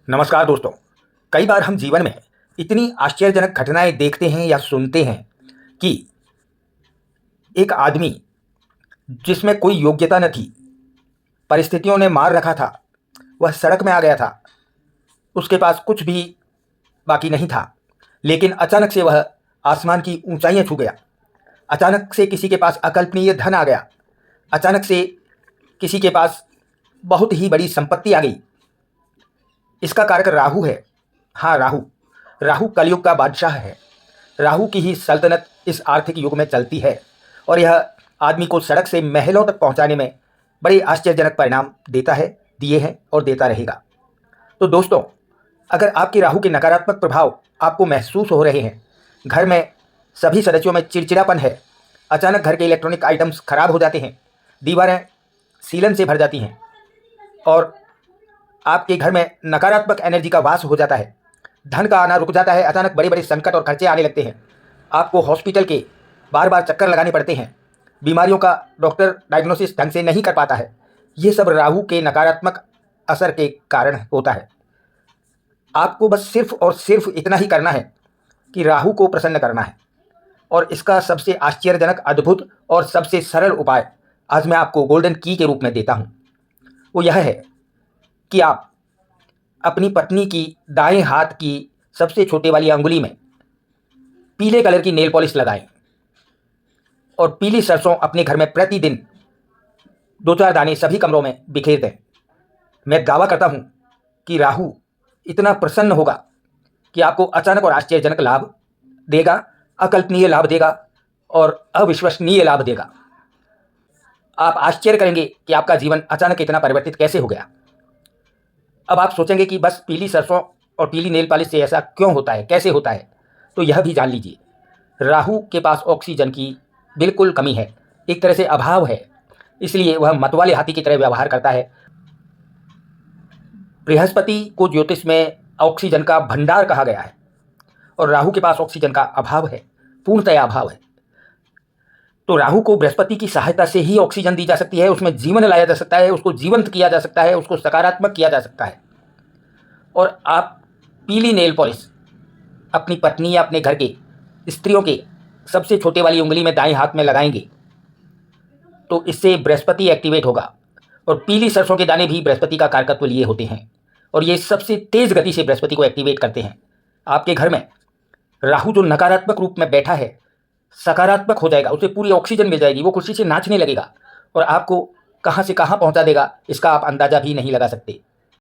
नमस्कार दोस्तों। कई बार हम जीवन में इतनी आश्चर्यजनक घटनाएं देखते हैं या सुनते हैं कि एक आदमी जिसमें कोई योग्यता न थी, परिस्थितियों ने मार रखा था, वह सड़क में आ गया था, उसके पास कुछ भी बाकी नहीं था, लेकिन अचानक से वह आसमान की ऊंचाइयां छू गया। अचानक से किसी के पास अकल्पनीय धन आ गया। अचानक से किसी के पास बहुत ही बड़ी संपत्ति आ गई। इसका कारक राहु है। हाँ, राहु। राहु कलयुग का बादशाह है। राहु की ही सल्तनत इस आर्थिक युग में चलती है और यह आदमी को सड़क से महलों तक पहुंचाने में बड़े आश्चर्यजनक परिणाम देता है, दिए हैं और देता रहेगा। तो दोस्तों, अगर आपके राहु के नकारात्मक प्रभाव आपको महसूस हो रहे हैं, घर में सभी सदस्यों में चिड़चिड़ापन है, अचानक घर के इलेक्ट्रॉनिक आइटम्स खराब हो जाते हैं, दीवारें सीलन से भर जाती हैं और आपके घर में नकारात्मक एनर्जी का वास हो जाता है, धन का आना रुक जाता है, अचानक बड़े बड़े संकट और खर्चे आने लगते हैं, आपको हॉस्पिटल के बार बार चक्कर लगाने पड़ते हैं, बीमारियों का डॉक्टर डायग्नोसिस ढंग से नहीं कर पाता है, ये सब राहु के नकारात्मक असर के कारण होता है। आपको बस सिर्फ और सिर्फ इतना ही करना है कि राहु को प्रसन्न करना है और इसका सबसे आश्चर्यजनक, अद्भुत और सबसे सरल उपाय आज मैं आपको गोल्डन की के रूप में देता हूँ। वो यह है कि आप अपनी पत्नी की दाएं हाथ की सबसे छोटे वाली अंगुली में पीले कलर की नेल पॉलिश लगाएं और पीली सरसों अपने घर में प्रतिदिन 2-4 दाने सभी कमरों में बिखेर दें। मैं दावा करता हूं कि राहु इतना प्रसन्न होगा कि आपको अचानक और आश्चर्यजनक लाभ देगा, अकल्पनीय लाभ देगा और अविश्वसनीय लाभ देगा। आप आश्चर्य करेंगे कि आपका जीवन अचानक इतना परिवर्तित कैसे हो गया। अब आप सोचेंगे कि बस पीली सरसों और पीली नेल पॉलिश से ऐसा क्यों होता है, कैसे होता है? तो यह भी जान लीजिए, राहु के पास ऑक्सीजन की बिल्कुल कमी है, एक तरह से अभाव है, इसलिए वह मतवाले हाथी की तरह व्यवहार करता है। बृहस्पति को ज्योतिष में ऑक्सीजन का भंडार कहा गया है और राहु के पास ऑक्सीजन का अभाव है, पूर्णतया अभाव है। तो राहु को बृहस्पति की सहायता से ही ऑक्सीजन दी जा सकती है, उसमें जीवन लाया जा सकता है, उसको जीवंत किया जा सकता है, उसको सकारात्मक किया जा सकता है। और आप पीली नेल पॉलिश अपनी पत्नी या अपने घर के स्त्रियों के सबसे छोटे वाली उंगली में दाएं हाथ में लगाएंगे तो इससे बृहस्पति एक्टिवेट होगा। और पीली सरसों के दाने भी बृहस्पति का कारकत्व लिए होते हैं और ये सबसे तेज गति से बृहस्पति को एक्टिवेट करते हैं। आपके घर में राहु जो नकारात्मक रूप में बैठा है, सकारात्मक हो जाएगा, उसे पूरी ऑक्सीजन मिल जाएगी, वो खुशी से नाचने लगेगा और आपको कहाँ से कहाँ पहुँचा देगा इसका आप अंदाजा भी नहीं लगा सकते।